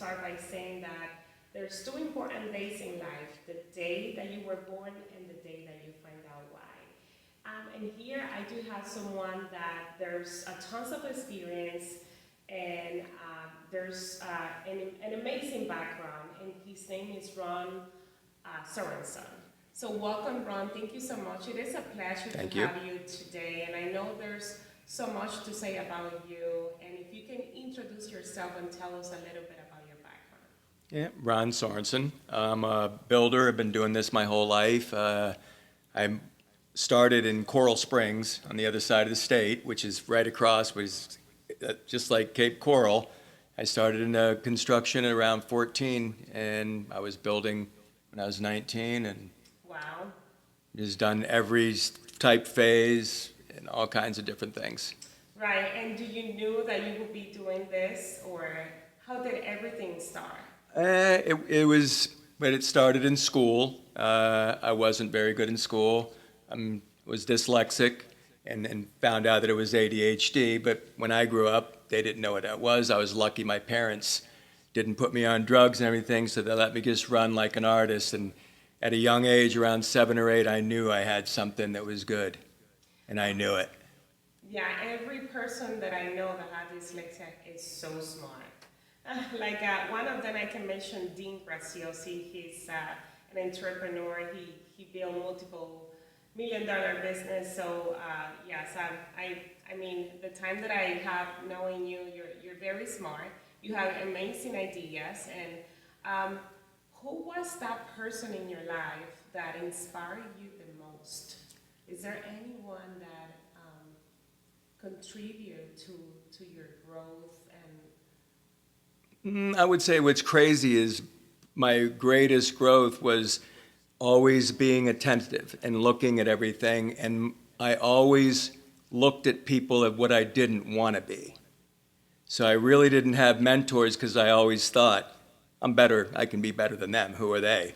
start by saying that there's two important days in life: the day that you were born and the day that you find out why. And here I do have someone that there's a tons of experience and there's an amazing background, and his name is Ron Sorenson. So welcome, Ron. Thank you so much. It is a pleasure Thank to you. have you today, and I know there's so much to say about you. And if you can introduce yourself and tell us a little bit about your background. Yeah, Ron Sorenson. I'm a builder. I've been doing this my whole life. I started in Coral Springs on the other side of the state, which is right across, was just like Cape Coral. I started in construction at around 14, and I was building when I was 19, and Wow. just done every type phase and all kinds of different things. Right. And do you knew that you would be doing this, or how did everything start? It was, but it started in school. I wasn't very good in school. I was dyslexic and found out that it was ADHD. But when I grew up, they didn't know what that was. I was lucky my parents didn't put me on drugs and everything, so they let me just run like an artist. And at a young age, around 7 or 8, I knew I had something that was good, and I knew it. Yeah, every person that I know that has dyslexia is so smart. One of them I can mention, Dean Graziosi. He's an entrepreneur. He built multiple $1 million business. So yes, I mean, the time that I have knowing you, you're very smart. You have amazing ideas. And who was that person in your life that inspired you the most? Is there anyone that contribute to your growth? I would say what's crazy is my greatest growth was always being attentive and looking at everything, and I always looked at people at what I didn't want to be. So I really didn't have mentors because I always thought, I'm better, I can be better than them, who are they?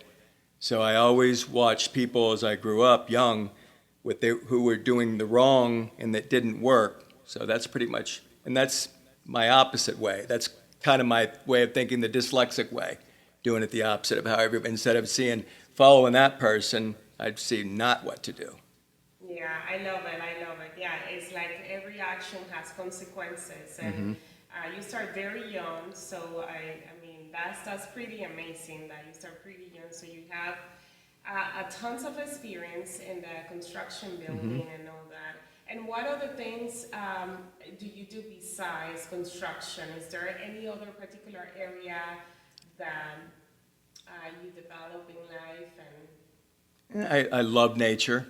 So I always watched people as I grew up young who were doing the wrong and that didn't work. So that's pretty much, and that's my opposite way. That's kind of my way of thinking, the dyslexic way, doing it the opposite of how everybody, instead of following that person, I'd see not what to do. Yeah, I love it. I love it. Yeah, it's like every action has consequences, and you start very young. So I mean, that's pretty amazing that you start pretty young. So you have a tons of experience in the construction building and all that. And what other things do you do besides construction? Is there any other particular area that you develop in life? I love nature.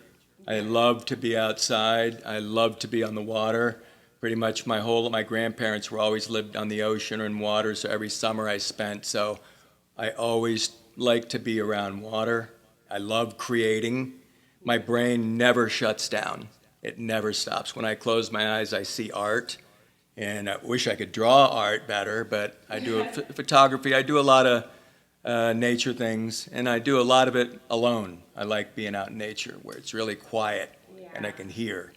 I love to be outside. I love to be on the water. Pretty much my grandparents were always lived on the ocean or in water, so every summer I spent. So I always like to be around water. I love creating. My brain never shuts down. It never stops. When I close my eyes, I see art, and I wish I could draw art better, but I do photography. I do a lot of nature things, and I do a lot of it alone. I like being out in nature where it's really quiet and I can hear.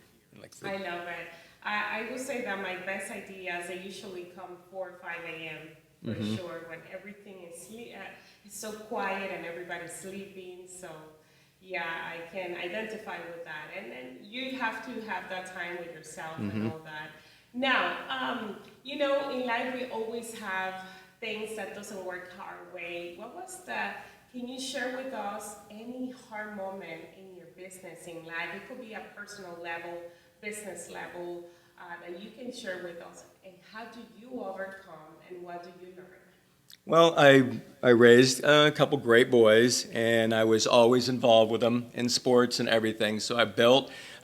I love it. I would say that my best ideas, they usually come 4 or 5 a.m. for sure, when everything is it's so quiet and everybody's sleeping. So yeah, I can identify with that. And then you have to have that time with yourself and all that. Now, in life we always have things that doesn't work our way. Can you share with us any hard moment in your business, in life? It could be a personal level, business level, that you can share with us. And how do you overcome, and what do you learn? Well, I raised a couple great boys, and I was always involved with them in sports and everything. So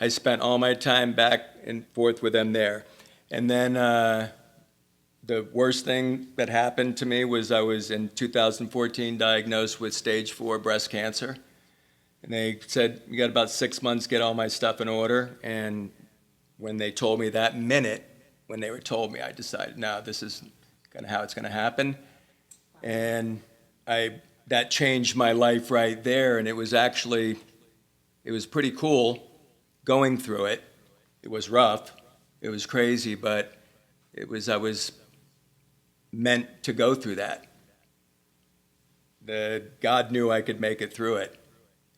I spent all my time back and forth with them there. And then the worst thing that happened to me was I was in 2014 diagnosed with stage 4 breast cancer. And they said, you got about 6 months, get all my stuff in order. And when they told me that minute, when they were told me, I decided, no, this is how it's going to happen. And that changed my life right there, and it was pretty cool going through it. It was rough, it was crazy, but I was meant to go through that. God knew I could make it through it.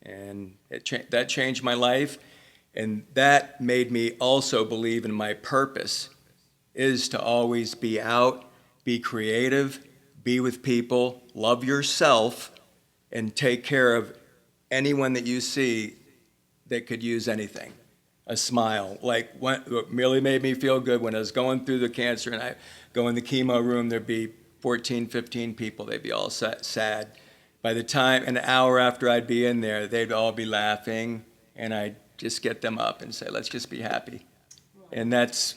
And that changed my life. And that made me also believe in my purpose is to always be out, be creative, be with people, love yourself, and take care of anyone that you see that could use anything. A smile. Like what really made me feel good when I was going through the cancer and I go in the chemo room, there'd be 14, 15 people. They'd be all sad. By the time, an hour after I'd be in there, they'd all be laughing, and I'd just get them up and say, let's just be happy. And that's,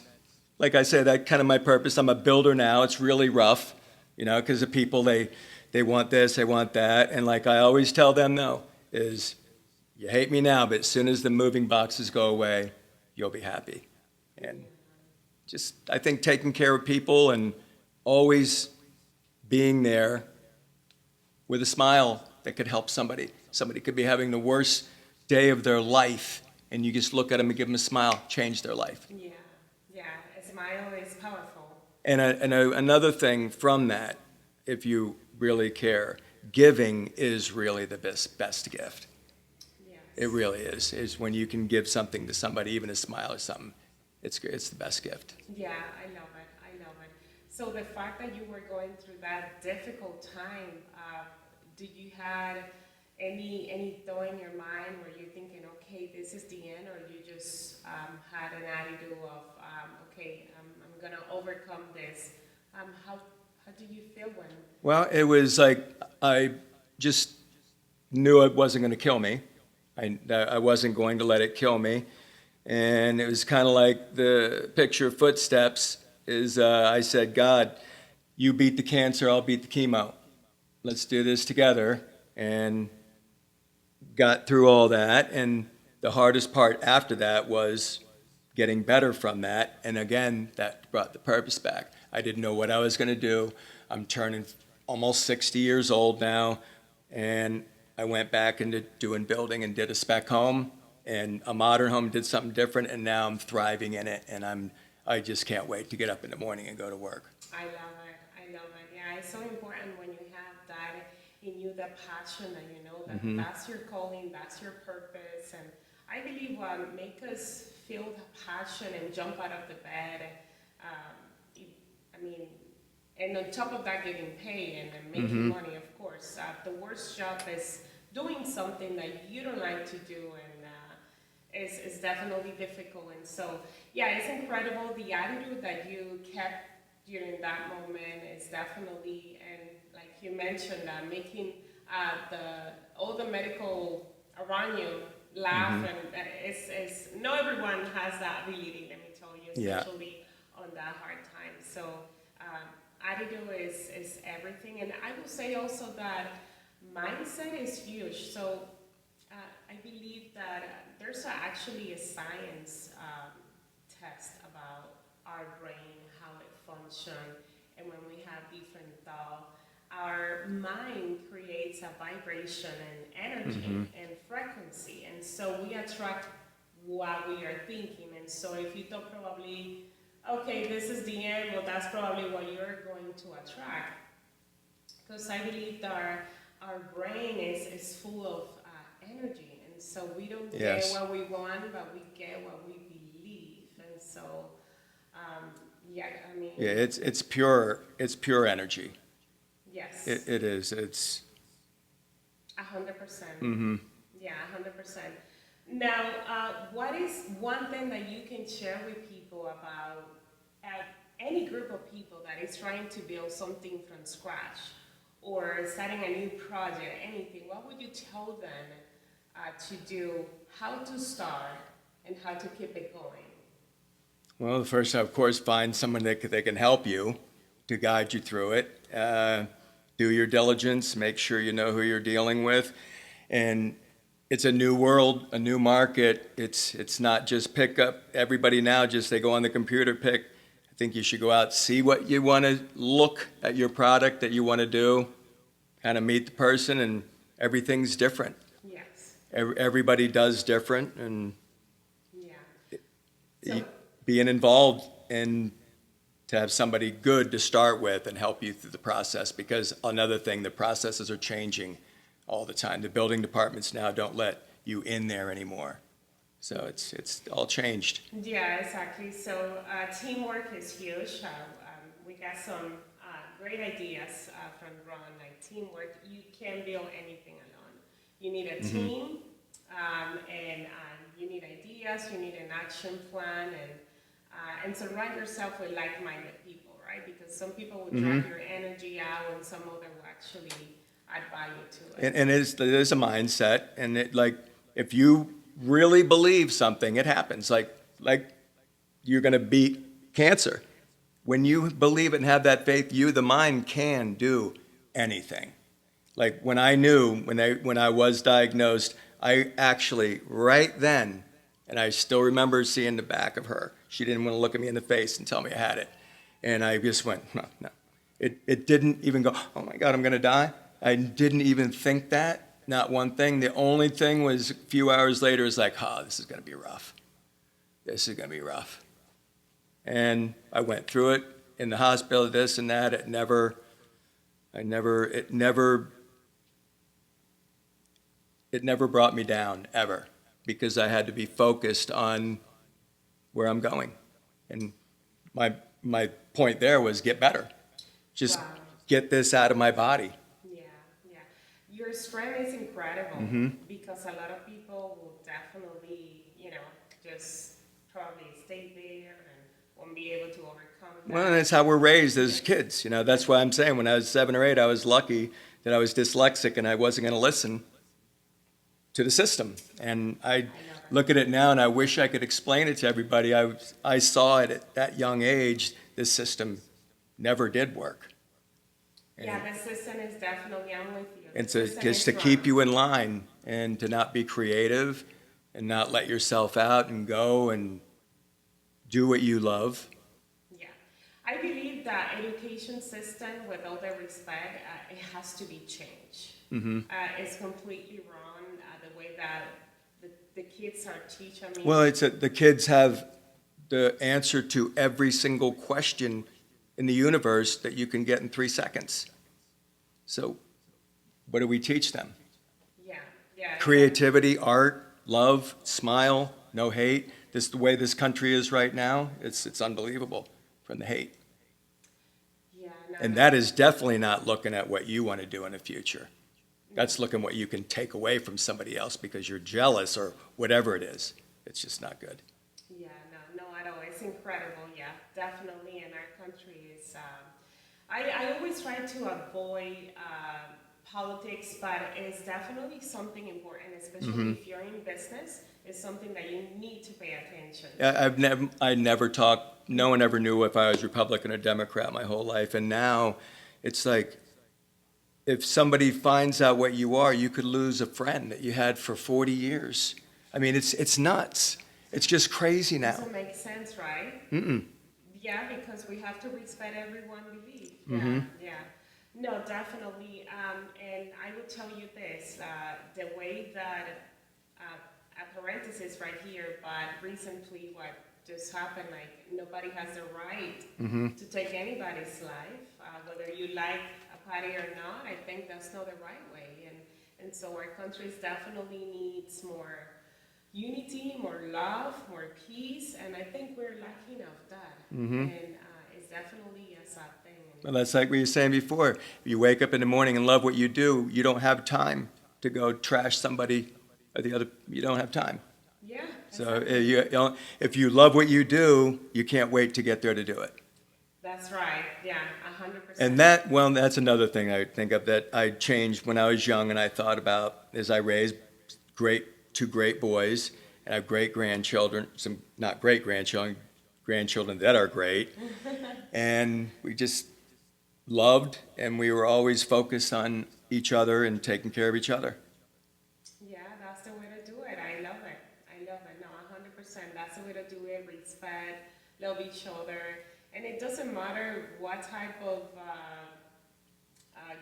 like I said, that kind of my purpose. I'm a builder now. It's really rough, because the people, they want this, they want that. And like I always tell them, no, is you hate me now, but as soon as the moving boxes go away, you'll be happy. And just, I think taking care of people and always being there with a smile that could help somebody. Somebody could be having the worst day of their life, and you just look at them and give them a smile, change their life. Yeah, a smile is powerful. And another thing from that, if you really care, giving is really the best gift. Yes. It really is when you can give something to somebody, even a smile or something. It's the best gift. Yeah, I love it. So the fact that you were going through that difficult time, did you have any thought in your mind where you're thinking, okay, this is the end, or you just had an attitude of, okay, I'm gonna overcome this? How did you feel when? Well, it was like I just knew it wasn't going to kill me. I wasn't going to let it kill me. And it was kind of like the picture of Footsteps is I said, God, you beat the cancer, I'll beat the chemo. Let's do this together. And got through all that. And the hardest part after that was getting better from that. And again, that brought the purpose back. I didn't know what I was going to do. I'm turning almost 60 years old now. And I went back into doing building and did a spec home and a modern home, did something different, and now I'm thriving in it, and I just can't wait to get up in the morning and go to work. I love it. Yeah, it's so important when you have that in you, that passion, and you know that that's your calling, that's your purpose. And I believe what makes us feel the passion and jump out of the bed, and on top of that, getting paid and making money, of course. The worst job is doing something that you don't like to do, and is definitely difficult. And so, yeah, it's incredible. The attitude that you kept during that moment is definitely, and like you mentioned, making all the medical around you laugh, and it's not everyone has that ability. Let me tell you, especially on that hard time. So. Attitude is everything, and I will say also that mindset is huge. So I believe that there's actually a science test about our brain, how it functions, and when we have different thoughts, our mind creates a vibration and energy and frequency, and so we attract what we are thinking. And so if you thought probably, okay, this is the end, well, that's probably what you're going to attract. Because I believe that our brain is full of energy, and so we don't get what we want, but we get what we believe. And so, it's pure energy. Yes. It is. It's 100%. Yeah, 100%. Now, what is one thing that you can share with people about any group of people that is trying to build something from scratch or starting a new project, anything? What would you tell them to do, how to start, and how to keep it going? Well, first, of course, find someone that can help you to guide you through it. Do your diligence, make sure you know who you're dealing with. And it's a new world, a new market. It's not just pick up everybody now, just they go on the computer, pick. I think you should go out, see what you want to look at your product that you want to do, kind of meet the person, and everything's different. Yes. Everybody does different, and Yeah. So, being involved and to have somebody good to start with and help you through the process. Because another thing, the processes are changing all the time. The building departments now don't let you in there anymore. So it's all changed. Yeah, exactly. So teamwork is huge. We got some great ideas from Ron, like teamwork. You can't build anything alone. You need a team, and you need ideas. You need an action plan, and surround yourself with like-minded people, right? Because some people will drag your energy out, and some other will actually add value to it. And it is a mindset, and if you really believe something, it happens. Like you're going to beat cancer. When you believe it and have that faith, the mind can do anything. Like when I knew, when I was diagnosed, I actually, right then, and I still remember seeing the back of her. She didn't want to look at me in the face and tell me I had it. And I just went, no, no. It didn't even go, oh my God, I'm going to die. I didn't even think that, not one thing. The only thing was a few hours later, is like, oh, this is going to be rough. This is going to be rough. And I went through it in the hospital, this and that. It never brought me down, ever, because I had to be focused on where I'm going. And my point there was get better. Just Wow. get this out of my body. Yeah, yeah. Your strength is incredible because a lot of people will definitely, just probably stay there and won't be able to overcome that. Well, that's how we're raised as kids. That's why I'm saying when I was 7 or 8, I was lucky that I was dyslexic and I wasn't going to listen to the system. And I look at it now and I wish I could explain it to everybody. I saw it at that young age. This system never did work. Yeah, the system is definitely, I'm with you. And The to, system just is to keep wrong. you in line and to not be creative and not let yourself out and go and do what you love. Yeah. I believe that education system, with all the respect, it has to be changed. It's completely wrong, the way that the kids are teaching. I mean, Well, the kids have the answer to every single question in the universe that you can get in 3 seconds. So what do we teach them? yeah. Creativity, art, love, smile, no hate. The way this country is right now, it's unbelievable from the hate. Yeah, And that is definitely not looking at what you want to do in the future. That's looking what you can take away from somebody else because you're jealous or whatever it is. It's just not good. Yeah, no, at all. It's incredible. Yeah, definitely. And our country is. I always try to avoid politics, but it's definitely something important, especially if you're in business. It's something that you need to pay attention. I never talked. No one ever knew if I was Republican or Democrat my whole life, and now it's like if somebody finds out what you are, you could lose a friend that you had for 40 years. I mean, it's nuts. It's just crazy now. Doesn't make sense, right? Yeah, because we have to respect everyone's belief. Yeah. No, definitely. And I will tell you this: the way that a parenthesis right here, but recently what just happened, like nobody has the right to take anybody's life, whether you like a party or not. I think that's not the right way, and so our country definitely needs more unity, more love, more peace, and I think we're lacking of that. And it's definitely a sad thing. Well, that's like what you were saying before. If you wake up in the morning and love what you do, you don't have time to go trash somebody or the other. You don't have time. Yeah. So exactly. if you love what you do, you can't wait to get there to do it. That's right. Yeah, 100%. And that's another thing I think of that I changed when I was young and I thought about as I raised two great boys and I have great grandchildren, some not great grandchildren, grandchildren that are great. And we just loved and we were always focused on each other and taking care of each other. Yeah, that's the way to do it. I love it. No, 100%. That's the way to do it. Respect, love each other. And it doesn't matter what type of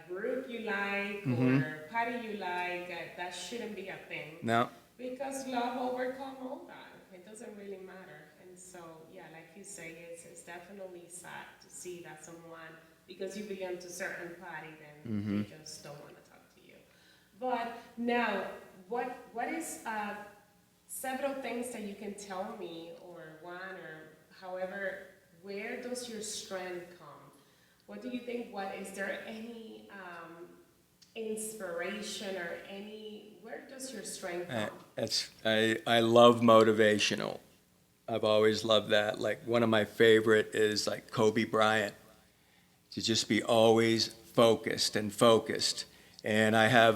group you like or party you like. That shouldn't be a thing. No. Because love overcome all that. It doesn't really matter. And so, yeah, like you say, it's definitely sad to see that someone, because you belong to a certain party, then Mm-hmm. they just don't want to talk to you. But now, what is several things that you can tell me, or one, or however, where does your strength come? What do you think? What is there any inspiration or any? Where does your strength come? I love motivational. I've always loved that. Like one of my favorite is like Kobe Bryant, to just be always focused and focused. And I have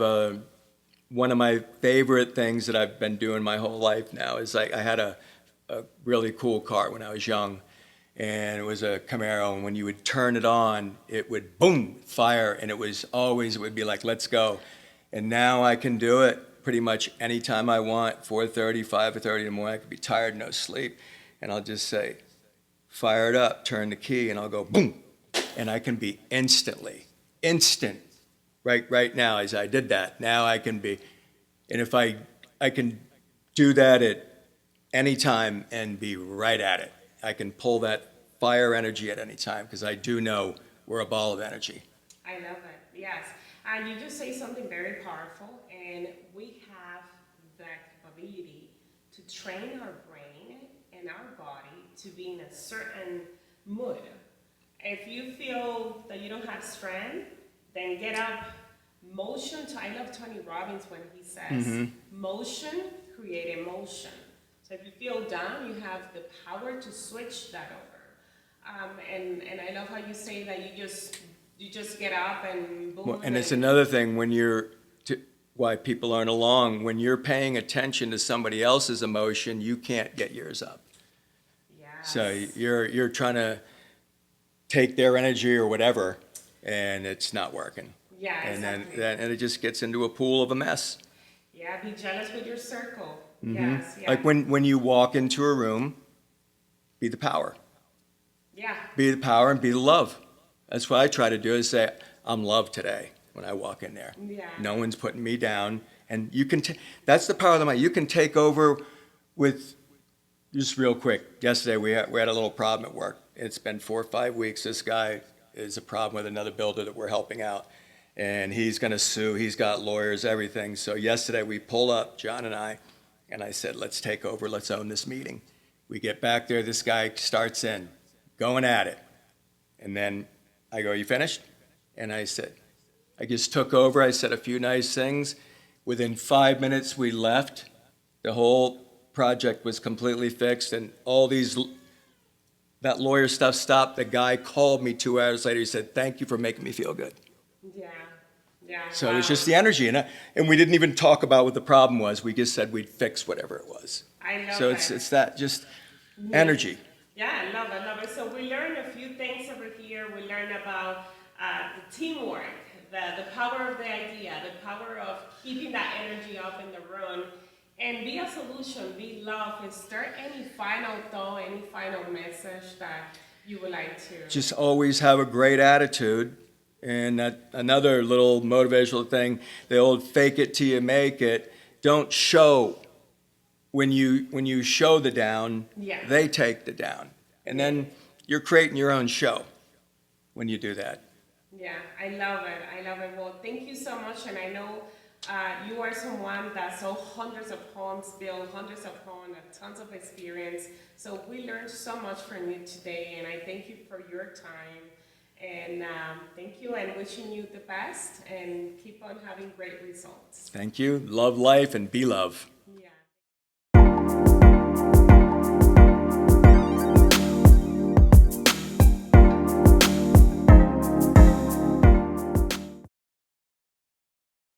one of my favorite things that I've been doing my whole life now is like I had a really cool car when I was young, and it was a Camaro, and when you would turn it on, it would boom, fire, and it would be like, let's go. And now I can do it pretty much anytime I want, 4:30, 5:30 in the morning. I could be tired, no sleep, and I'll just say, fire it up, turn the key, and I'll go boom, and I can be instant, right now as I did that. Now I can be, and if I can do that at any time and be right at it. I can pull that fire energy at any time because I do know we're a ball of energy. I love it. Yes, and you just say something very powerful, and we have that capability to train our brain and our body to be in a certain mood. If you feel that you don't have strength, then get up. Motion. I love Tony Robbins when he says, motion create emotion. So if you feel down, you have the power to switch that over. And I love how you say that you just get up and boom. Well, and it's another thing why people aren't along. When you're paying attention to somebody else's emotion, you can't get yours up. Yes. So you're trying to take their energy or whatever, and it's not working. Yeah, and exactly. then it just gets into a pool of a mess. Yeah, be jealous with your circle. Yes, yeah. Like when you walk into a room, be the power. Yeah. Be the power and be the love. That's what I try to do is say, I'm loved today when I walk in there. Yeah. No one's putting me down. And you can, that's the power of the mind. You can take over with, just real quick, yesterday we had a little problem at work. It's been 4 or 5 weeks. This guy is a problem with another builder that we're helping out. And he's going to sue. He's got lawyers, everything. So yesterday we pull up, John and I said, let's take over. Let's own this meeting. We get back there. This guy starts in, going at it. And then I go, you finished? And I said, I just took over. I said a few nice things. Within 5 minutes, we left. The whole project was completely fixed. And that lawyer stuff stopped. The guy called me 2 hours later. He said, thank you for making me feel good. Yeah. Yeah. So it's just the energy, and we didn't even talk about what the problem was. We just said we'd fix whatever it was. I love so it. it's that just energy. Yeah, I love it. So we learned a few things over here. We learned about the teamwork, the power of the idea, the power of keeping that energy up in the room, and be a solution, be love. Is there any final thought, any final message that you would like to? Just always have a great attitude. And another little motivational thing, the old fake it till you make it. Don't show when you show the down, Yeah. they take the down. And then you're creating your own show when you do that. Yeah, I love it. Well, thank you so much. And I know you are someone that saw hundreds of homes built, hundreds of homes, tons of experience. So we learned so much from you today. And I thank you for your time. And thank you, and wishing you the best, and keep on having great results. Thank you. Love life and be love.